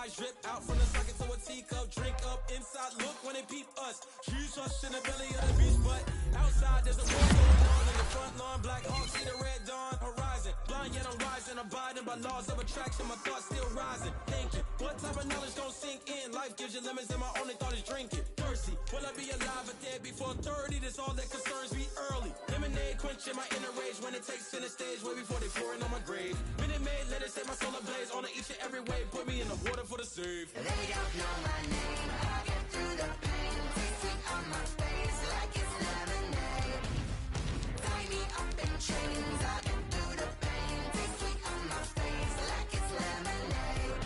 Ice drip out from the socket to a teacup. Drink up inside, look when they peep us. Huge rush in the belly of the beast, but outside there's a war going on in the front lawn. Black Hawk see the red dawn horizon. Blind yet I'm rising, abiding by laws of attraction. My thoughts still rising. Thinking, what type of knowledge gon' sink in? Life gives you lemons and my only thought is drinking. Thirsty, will I be alive or dead before 30? That's all that concerns me early. Lemonade quenching my inner rage when it takes center stage way before they pour it on my grave. Minute Maid, let it set my soul ablaze on each and every way. Put me in the water for the save. They don't know my name. I get through the pain. Taste sweet on my face like it's lemonade. Tie me up in chains. I get through the pain. Taste sweet on my face like it's lemonade.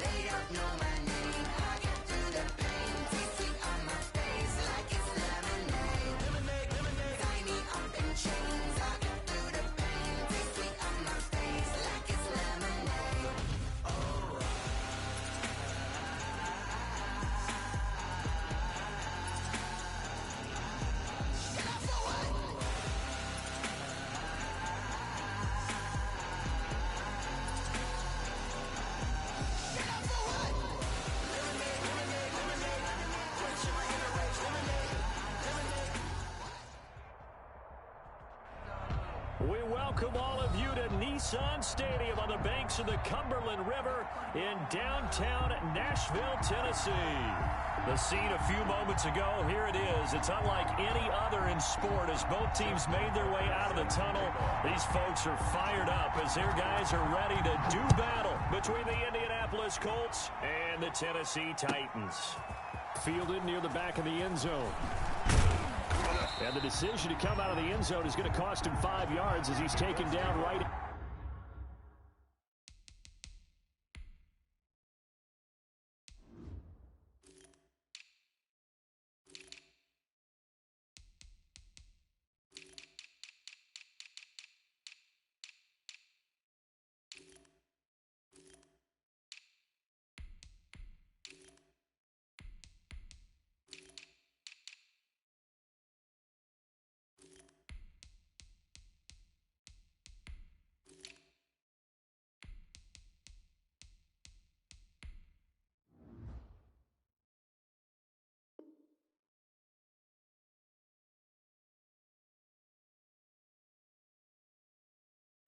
They don't know my name. I get through the pain. Taste sweet on my face like it's lemonade. Lemonade, lemonade. Tie me up in chains. I get through the pain. Taste sweet on my face like it's lemonade. We welcome all of you to Nissan Stadium on the banks of the Cumberland River in downtown Nashville, Tennessee. The scene a few moments ago, here it is. It's unlike any other in sport as both teams made their way out of the tunnel. These folks are fired up as their guys are ready to do battle between the Indianapolis Colts and the Tennessee Titans. Fielded near the back of the end zone. And the decision to come out of the end zone is going to cost him 5 yards as he's taken down right.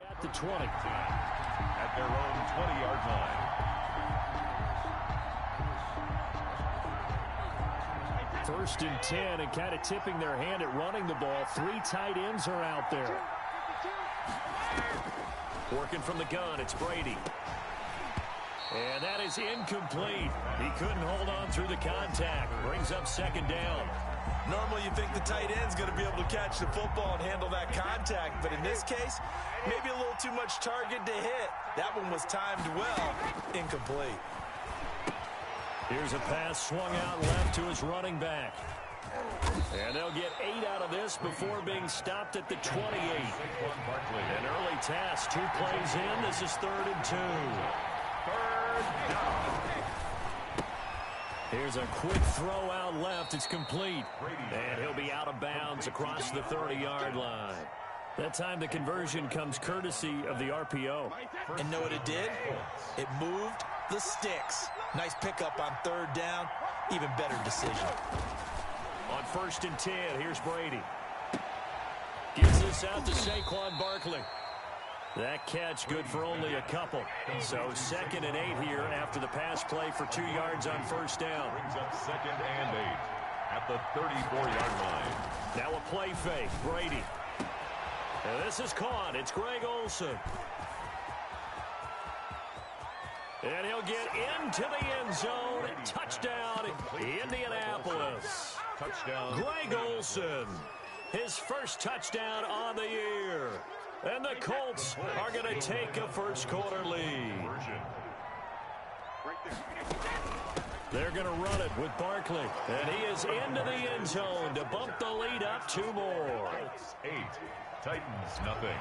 At the 20. At their own 20-yard line. First and 10, and kind of tipping their hand at running the ball. 3 tight ends are out there. Working from the gun, it's Brady. And that is incomplete. He couldn't hold on through the contact. Brings up second down. Normally you think the tight end's going to be able to catch the football and handle that contact, but in this case, maybe a little too much target to hit. That one was timed well. Incomplete. Here's a pass swung out left to his running back. And they'll get 8 out of this before being stopped at the 28. An early task, 2 plays in. This is 3rd and 2. Third down. Here's a quick throw out left. It's complete. And he'll be out of bounds across the 30-yard line. That time the conversion comes courtesy of the RPO. And know what it did? It moved the sticks. Nice pickup on 3rd down. Even better decision. On 1st and 10, here's Brady. Gives this out to Saquon Barkley. That catch good for only a couple. So 2nd and 8 here after the pass play for 2 yards on 1st down. Brings up 2nd and 8 at the 34-yard line. Now a play fake. Brady. And this is caught. It's Greg Olsen. And he'll get into the end zone. Touchdown, Indianapolis. Touchdown. Greg Olsen, his first touchdown on the year. And the Colts are going to take a first-quarter lead. They're going to run it with Barkley. And he is into the end zone to bump the lead up 2 more. 8. Titans, nothing.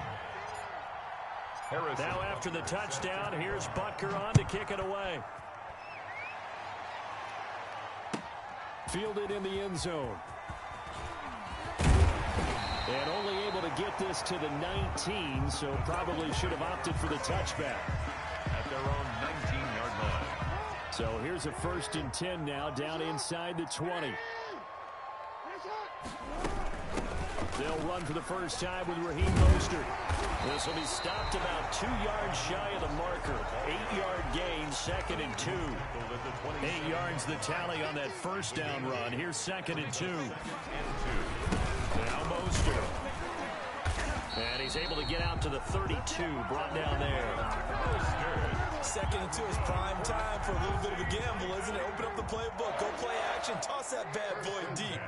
Harrison. Now after the touchdown, here's Butker on to kick it away. Fielded in the end zone. And only able to get this to the 19, so probably should have opted for the touchback. At their own 19-yard line. So here's a 1st and 10 now, down inside the 20. They'll run for the first time with Raheem Mostert. This will be stopped about 2 yards shy of the marker. 8-yard gain, 2nd and 2. 8 yards the tally on that first down run. Here's 2nd and 2. Now Mostert. And he's able to get out to the 32, brought down there. 2nd and 2 is prime time for a little bit of a gamble, isn't it? Open up the playbook, go play action, toss that bad boy deep.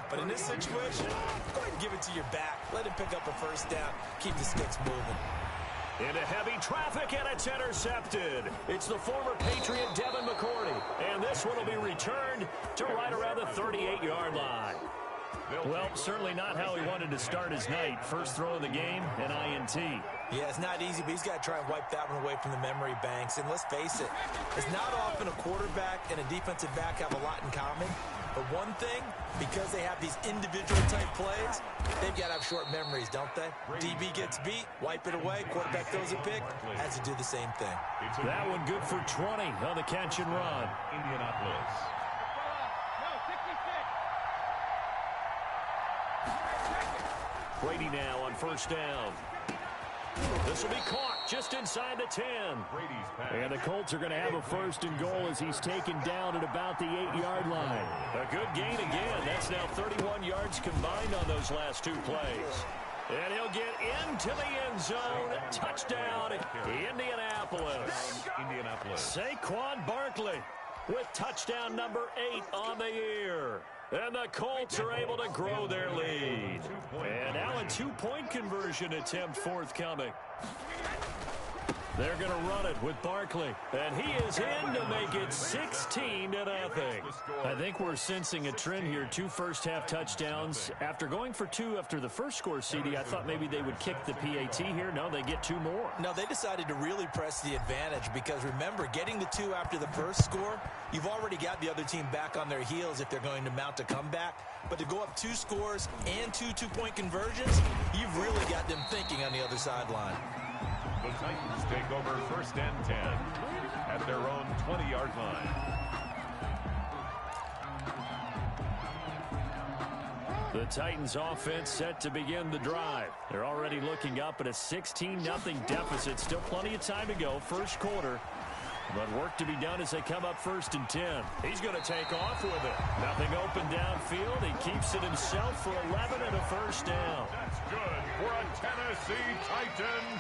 But in this situation, go ahead and give it to your back. Let him pick up a first down. Keep the sticks moving. Into heavy traffic, and it's intercepted. It's the former Patriot Devin McCourty. And this one will be returned to right around the 38-yard line. Well, certainly not how he wanted to start his night. First throw of the game, an INT. Yeah, it's not easy, but he's got to try and wipe that one away from the memory banks. And let's face it, it's not often a quarterback and a defensive back have a lot in common. But one thing, because they have these individual type plays, they've got to have short memories, don't they? DB gets beat, wipe it away, quarterback throws a pick, has to do the same thing. That one good for 20 on the catch and run. Indianapolis. Brady now on first down. This will be caught just inside the 10. And the Colts are going to have a 1st and goal as he's taken down at about the 8-yard line. A good gain again. That's now 31 yards combined on those last 2 plays. And he'll get into the end zone. Touchdown, Indianapolis. Saquon Barkley with touchdown number 8 on the year. And the Colts are able to grow their lead. And now a 2-point conversion attempt forthcoming. They're going to run it with Barkley. And he is in to make it 16-0. I think we're sensing a trend here. 2 first-half touchdowns. After going for 2 after the first score, CD, I thought maybe they would kick the PAT here. No, they get 2 more. No, they decided to really press the advantage because, remember, getting the 2 after the first score, you've already got the other team back on their heels if they're going to mount a comeback. But to go up 2 scores and 2 2-point conversions, you've really got them thinking on the other sideline. The Titans take over 1st and 10 at their own 20-yard line. The Titans offense set to begin the drive. They're already looking up at a 16-0 deficit. Still plenty of time to go, first quarter. But work to be done as they come up 1st and 10. He's going to take off with it. Nothing open downfield. He keeps it himself for 11 and a first down. That's good for a Tennessee Titan.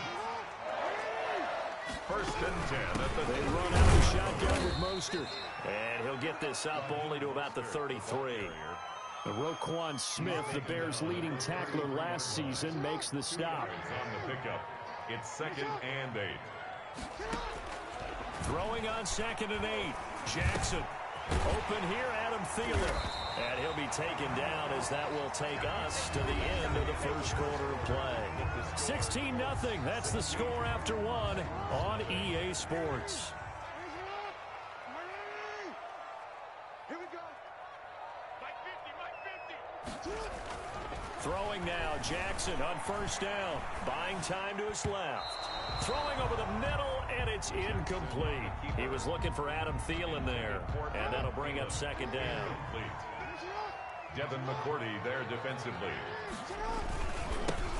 1st and 10 at the They run out the shotgun with Mostert. And he'll get this up only to about the 33. Roquan Smith, the Bears' leading tackler last season, makes the stop. on the pickup. It's 2nd and 8. Throwing on 2nd and 8. Jackson. Open here, Adam Thielen. And he'll be taken down as that will take us to the end of the first quarter of play. 16-0. That's the score after 1 on EA Sports. Here we go. Mike 50. Throwing now, Jackson on first down. Buying time to his left. Throwing over the middle, and it's incomplete. He was looking for Adam Thielen there, and that'll bring up 2nd down. Devin McCourty there defensively.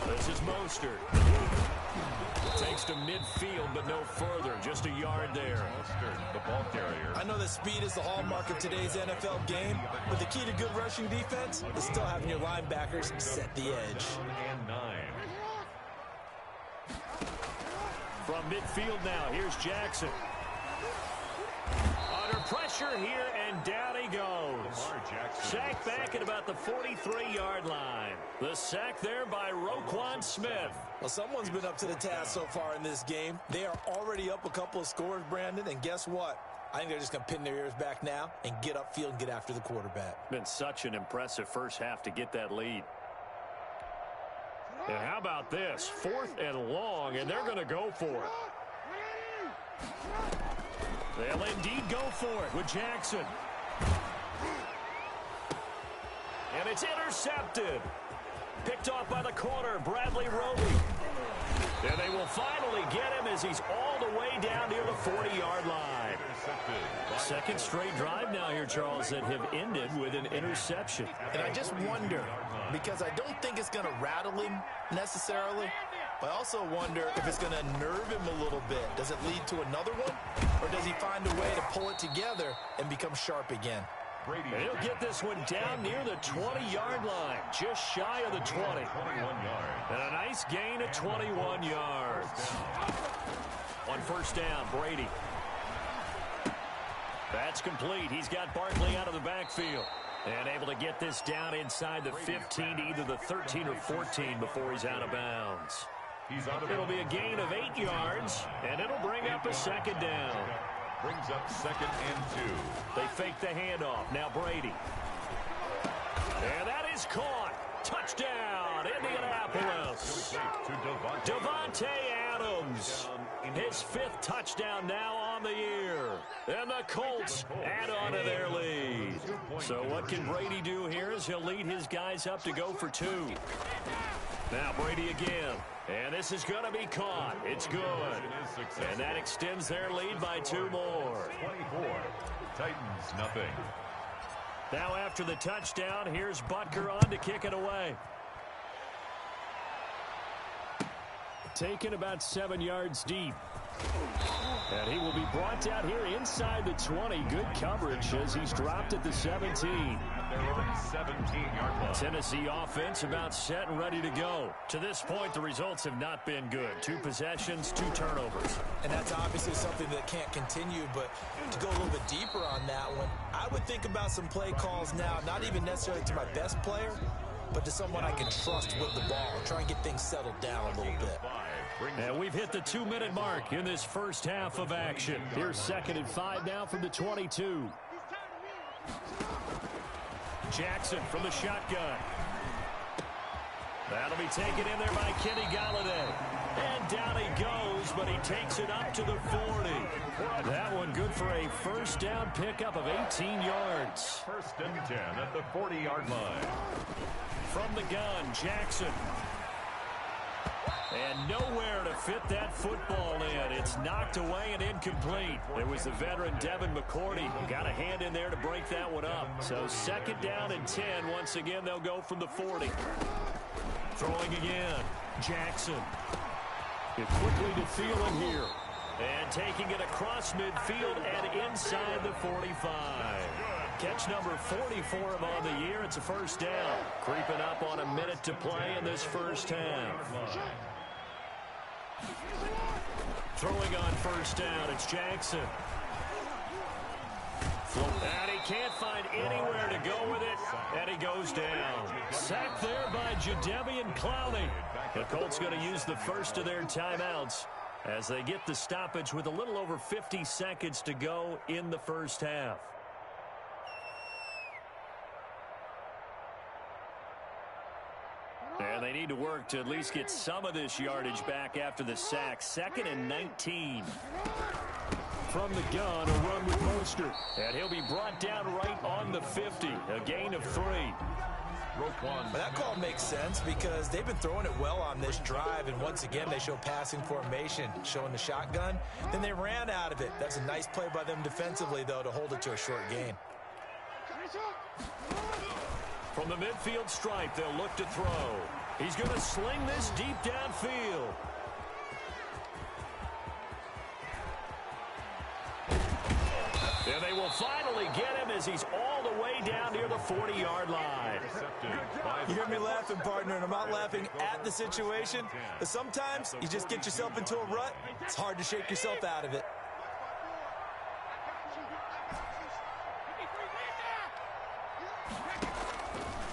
This is Mostert. Takes to midfield, but no further. Just a yard there. Mostert, the ball carrier. I know that speed is the hallmark of today's NFL game, but the key to good rushing defense is still having your linebackers set the edge. And 9. From midfield now, here's Jackson. Under pressure here, and down he goes. Sacked back at about the 43-yard line. The sack there by Roquan Smith. Well, someone's been up to the task so far in this game. They are already up a couple of scores, Brandon, and guess what? I think they're just going to pin their ears back now and get upfield and get after the quarterback. Been such an impressive first half to get that lead. And how about this? 4th and long, and they're going to go for it. They'll indeed go for it with Jackson. And it's intercepted. Picked off by the corner, Bradley Roby. And they will finally get him as he's all the way down near the 40-yard line. Second straight drive now here, Charles, that have ended with an interception. And I just wonder, because I don't think it's going to rattle him necessarily, but I also wonder if it's going to nerve him a little bit. Does it lead to another one? Or does he find a way to pull it together and become sharp again? And he'll get this one down near the 20-yard line, just shy of the 20. 21 yards. And a nice gain of 21 yards. On first down, Brady. That's complete. He's got Barkley out of the backfield. And able to get this down inside the 15 to either the 13 or 14 before he's out of bounds. It'll be a gain of 8 yards, and it'll bring up a second down. Brings up 2nd and 2. They fake the handoff. Now Brady. And that is caught. Touchdown, Indianapolis. Devontae Adams. His 5th touchdown now on the year. And the Colts add on to their lead. So what can Brady do here is he'll lead his guys up to go for 2. Now Brady again. And this is going to be caught. It's good. And that extends their lead by 2 more. 24. Titans, nothing. Now after the touchdown, here's Butker on to kick it away. Taken about 7 yards deep. And he will be brought down here inside the 20. Good coverage as he's dropped at the 17. Their own 17-yard line. Tennessee offense about set and ready to go. To this point, the results have not been good. 2 possessions, 2 turnovers. And that's obviously something that can't continue, but to go a little bit deeper on that one, I would think about some play calls now, not even necessarily to my best player, but to someone I can trust with the ball. Try and get things settled down a little bit. And we've hit the 2-minute mark in this first half of action. Here's 2nd and 5 now from the 22. Jackson from the shotgun. That'll be taken in there by Kenny Galladay. And down he goes, but he takes it up to the 40. That one good for a first down pickup of 18 yards. 1st and 10 at the 40-yard line. From the gun, Jackson. And nowhere to fit that football in. It's knocked away and incomplete. It was the veteran Devin McCourty who got a hand in there to break that one up. So 2nd down and 10. Once again, they'll go from the 40. Throwing again. Jackson. Get quickly to Thielen here. And taking it across midfield and inside the 45. Catch number 40 for him on the year. It's a first down. Creeping up on a minute to play in this first half. Throwing on first down, it's Jackson. And he can't find anywhere to go with it, and he goes down. Sacked there by Jadeveon Clowney. The Colts going to use the first of their timeouts as they get the stoppage with a little over 50 seconds to go in the first half. And they need to work to at least get some of this yardage back after the sack. 2nd and 19. From the gun, a run with Mostert. And he'll be brought down right on the 50. A gain of 3. But that call makes sense because they've been throwing it well on this drive. And once again, they show passing formation, showing the shotgun. Then they ran out of it. That's a nice play by them defensively, though, to hold it to a short gain. From the midfield stripe, they'll look to throw. He's going to sling this deep downfield. And they will finally get him as he's all the way down near the 40-yard line. You hear me laughing, partner, and I'm not laughing at the situation. But sometimes you just get yourself into a rut. It's hard to shake yourself out of it.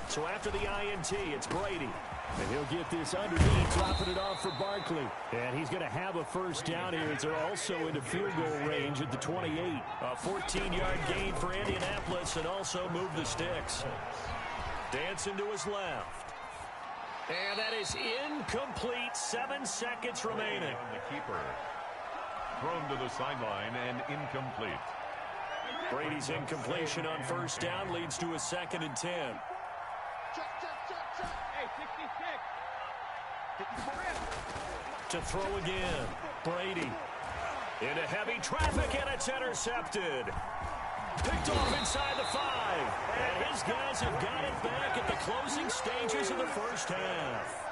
So after the INT, it's Brady. And he'll get this underneath, dropping it off for Barkley. And he's going to have a first down here as they're also into field goal range at the 28. A 14-yard gain for Indianapolis and also move the sticks. Dancing to his left. And that is incomplete. 7 seconds remaining. The keeper. Thrown to the sideline and incomplete. Brady's incompletion on first down leads to a 2nd and 10. Check. Hey, 66. to throw again. Brady into heavy traffic, and it's intercepted. Picked off inside the 5. And his guys have got it back at the closing stages of the first half.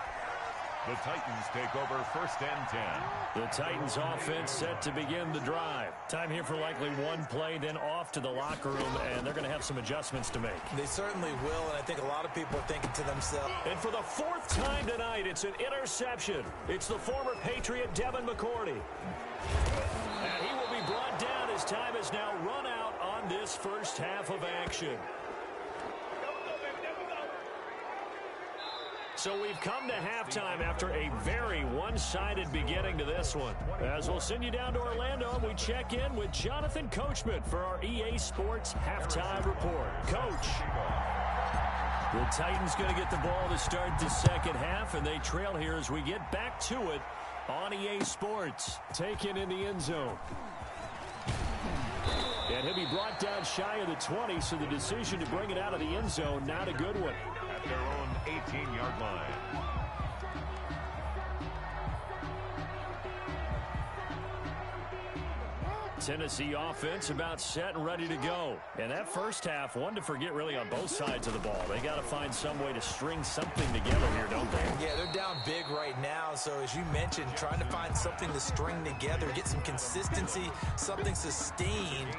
The Titans take over first and 10. The Titans offense set to begin the drive. Time here for likely one play, then off to the locker room, and they're going to have some adjustments to make. They certainly will, and I think a lot of people are thinking to themselves. And for the 4th time tonight, it's an interception. It's the former Patriot Devin McCourty. And he will be brought down as time has now run out on this first half of action. So we've come to halftime after a very one-sided beginning to this one. As we'll send you down to Orlando, and we check in with Jonathan Coachman for our EA Sports Halftime Report. Coach. The Titans going to get the ball to start the second half, and they trail here as we get back to it on EA Sports. Taken in the end zone. And he'll be brought down shy of the 20, so the decision to bring it out of the end zone, not a good one. At their own 18-yard line. Tennessee offense about set and ready to go. And that first half, one to forget really on both sides of the ball. They got to find some way to string something together here, don't they? Yeah, they're down big right now. So as you mentioned, trying to find something to string together, get some consistency, something sustained,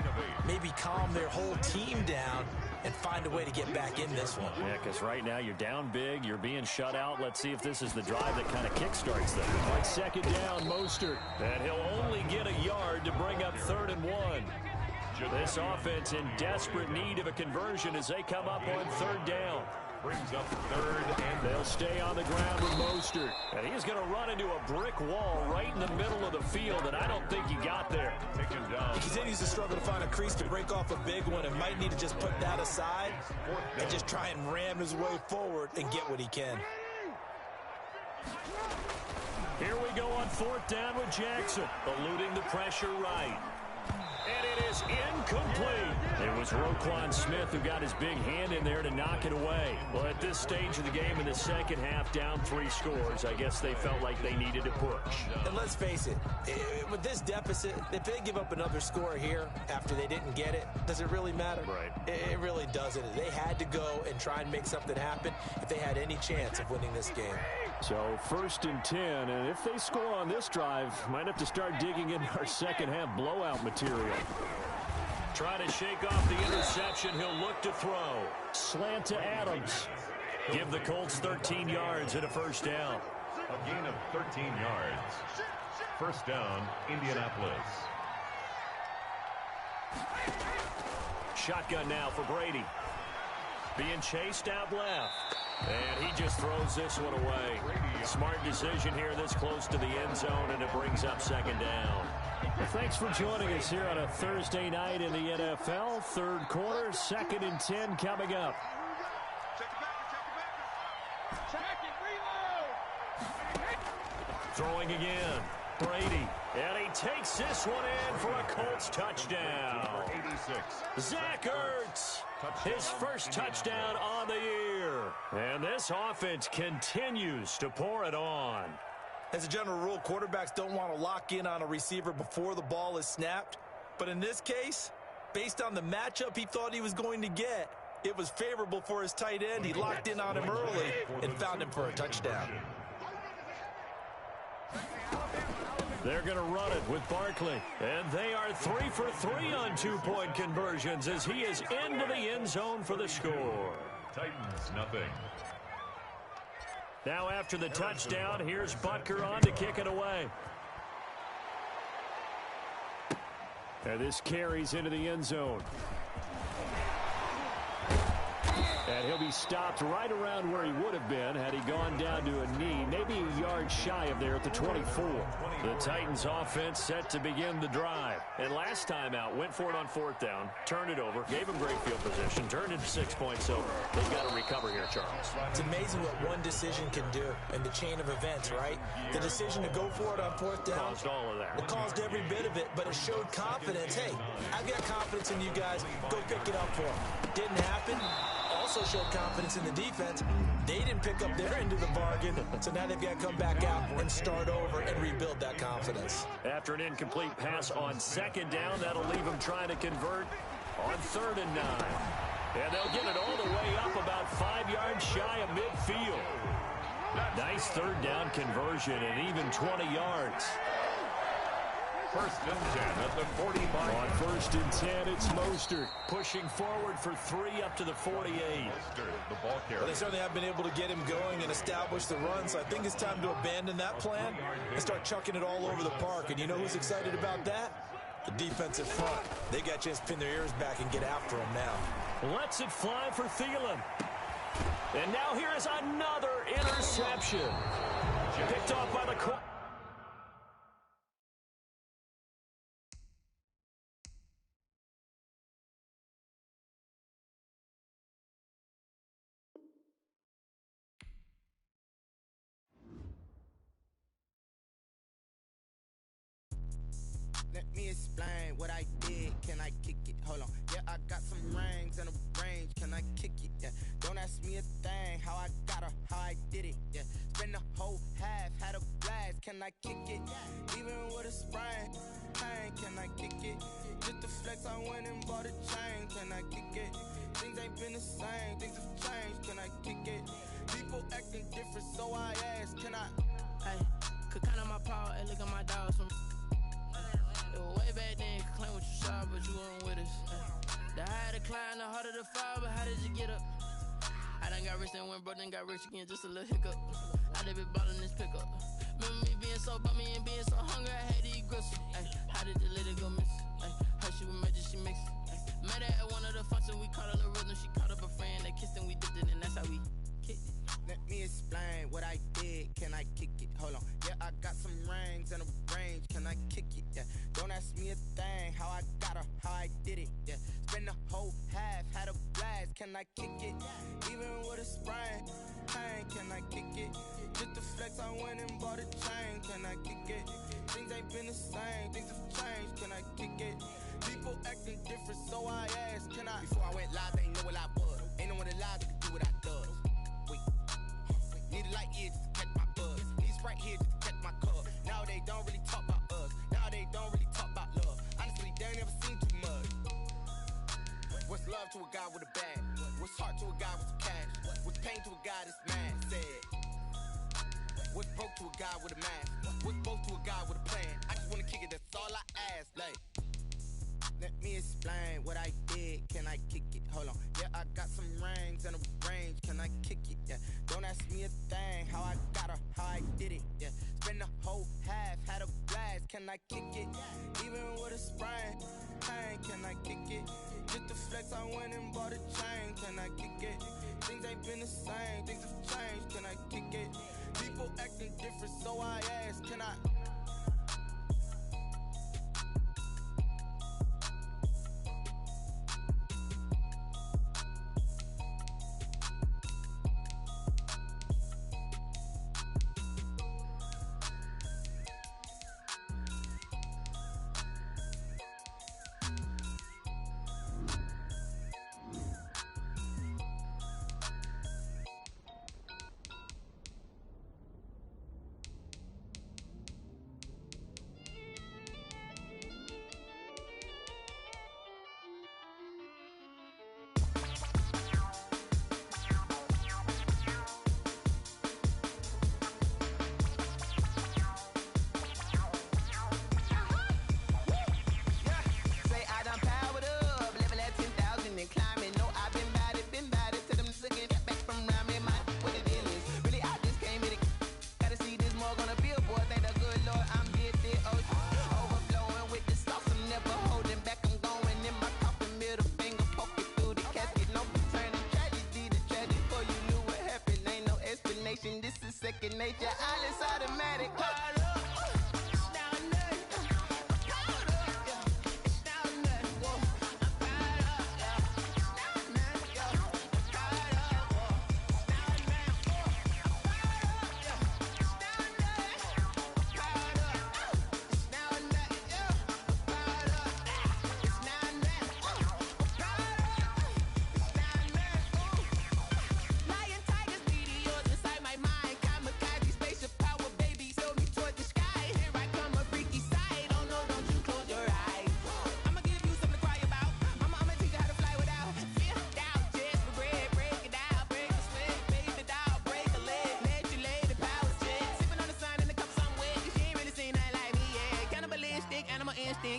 maybe calm their whole team down and find a way to get back in this one. Yeah, because right now you're down big, you're being shut out. Let's see if this is the drive that kind of kickstarts them. On second down, Mostert. And he'll only get a yard to bring up 3rd and 1. This offense in desperate need of a conversion as they come up on 3rd down. Brings up 3rd and they'll stay on the ground with Mostert. And he's going to run into a brick wall right in the middle of the field, and I don't think he got there. taken down. He continues to struggle to find a crease to break off a big one and might need to just put that aside and just try and ram his way forward and get what he can. Here we go on 4th down with Jackson, eluding the pressure right. And it is incomplete. It was Roquan Smith who got his big hand in there to knock it away. Well, at this stage of the game in the second half, down 3 scores, I guess they felt like they needed to push. And let's face it, with this deficit, if they give up another score here after they didn't get it, does it really matter? Right. It really doesn't. They had to go and try and make something happen if they had any chance of winning this game. So 1st and 10, and if they score on this drive, might have to start digging into our second half blowout material. Trying to shake off the interception, he'll look to throw. Slant to Adams. Give the Colts 13 yards and a 1st down. A gain of 13 yards. 1st down, Indianapolis. Shotgun now for Brady. Being chased out left. And he just throws this one away. Smart decision here this close to the end zone, and it brings up 2nd down. Well, thanks for joining us here on a Thursday night in the NFL. 3rd quarter, 2nd and 10 coming up. Throwing again. Brady. And he takes this one in for a Colts touchdown. 86. Zach Ertz. His first touchdown on the year. And this offense continues to pour it on. As a general rule, quarterbacks don't want to lock in on a receiver before the ball is snapped. But in this case, based on the matchup he thought he was going to get, it was favorable for his tight end. He locked in on him early and found him for a touchdown. They're going to run it with Barkley. And they are 3 for 3 on 2-point conversions as he is into the end zone for the score. Titans, nothing. Now after the touchdown, here's Butker on to kick it away. And this carries into the end zone. And he'll be stopped right around where he would have been had he gone down to a knee, maybe a yard shy of there at the 24. The Titans offense set to begin the drive. And last time out, went for it on 4th down, turned it over, gave him great field position, turned it 6 points, so they've got to recover here, Charles. It's amazing what one decision can do in the chain of events, right? The decision to go for it on 4th down. Caused all of that. It caused every bit of it, but it showed confidence. Hey, I've got confidence in you guys. Go pick it up for them. Didn't happen. also showed confidence in the defense. They didn't pick up their end of the bargain, so now they've got to come back out and start over and rebuild that confidence. After an incomplete pass on second down, that'll leave them trying to convert on 3rd and 9. And they'll get it all the way up about 5 yards shy of midfield. Nice 3rd down conversion and even 20 yards. 1st and 10 at the 45. On 1st and 10, it's Mostert pushing forward for 3 up to the 48. The ball carrier. Well, they certainly have been able to get him going and establish the run, so I think it's time to abandon that plan and start chucking it all over the park. And you know who's excited about that? The defensive front. They got a chance to pin their ears back and get after him now. Lets it fly for Thielen. And now here is another interception. Picked off by the corner. Let me explain what I did. Can I kick it? Hold on. Yeah, I got some rings and a range. Can I kick it? Yeah. Don't ask me a thing. How I got her, how I did it. Yeah. Spend the whole half, had a blast. Can I kick it? Even with a sprain. Pain, can I kick it? Just the flex, I went and bought a chain. Can I kick it? Things ain't been the same. Things have changed. Can I kick it? People acting different, so I ask. Can I? Hey, could count on my power and look at my dogs from. Way back then, claim what you saw, but you weren't with us. The higher the climb, the harder the fall, but how did you get up? I done got rich and went broke, then got rich again, just a little hiccup. I done been ballin' this pickup. Remember me being so bummy and being so hungry, I had to eat gristle. Ay, how did the lady go miss? Ay, her she was magic, she mixed. Met her at one of the functions, we caught a little rhythm, she caught up a friend, they kissed and we dipped it, and that's how we kicked it. Let me explain what I did. Can I kick it? Hold on. Yeah, I got some rings and a range. Can I kick it? Yeah. Don't ask me a thing. How I got her, how I did it. Yeah. Spend the whole half, had a blast. Can I kick it? Even with a sprain. Pain, can I kick it? Just the flex, I went and bought a chain. Can I kick it? Things ain't been the same. Things have changed. Can I kick it? People acting different, so I asked. Can I? Before I went live, they ain't know what I was. Ain't no one alive that could do what I does. Need a light here just to catch my buzz. Need Sprite here just to catch my cup. Now they don't really talk about us. Now they don't really talk about love. Honestly, they ain't never seen too much. What's love to a guy with a bag? What's heart to a guy with some cash? What's pain to a guy that's mad? Said. What's broke to a guy with a mask? What's both to a guy with a plan? I just wanna kick it, that's all I ask. Like, let me explain what I did. Can I kick it? Hold on. Yeah, I got some rings and a range. Can I kick it? Yeah. Don't ask me a thing. How I got her, how I did it. Yeah. Spend the whole half, had a blast. Can I kick it? Even with a sprain. Pain, can I kick it? Just the flex, I went and bought a chain. Can I kick it? Things ain't been the same. Things have changed. Can I kick it? People acting different, so I ask. Can I? Second nature, all is automatic.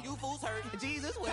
and you fools hurt. Jesus will.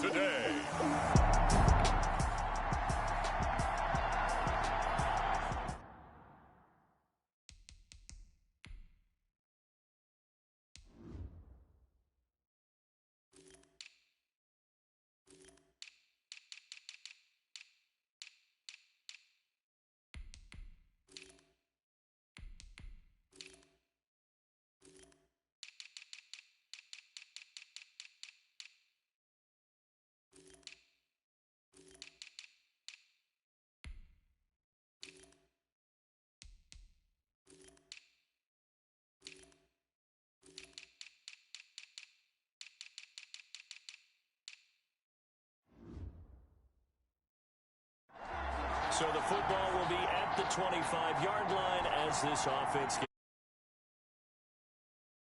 Today. So the football will be at the 25-yard line as this offense gets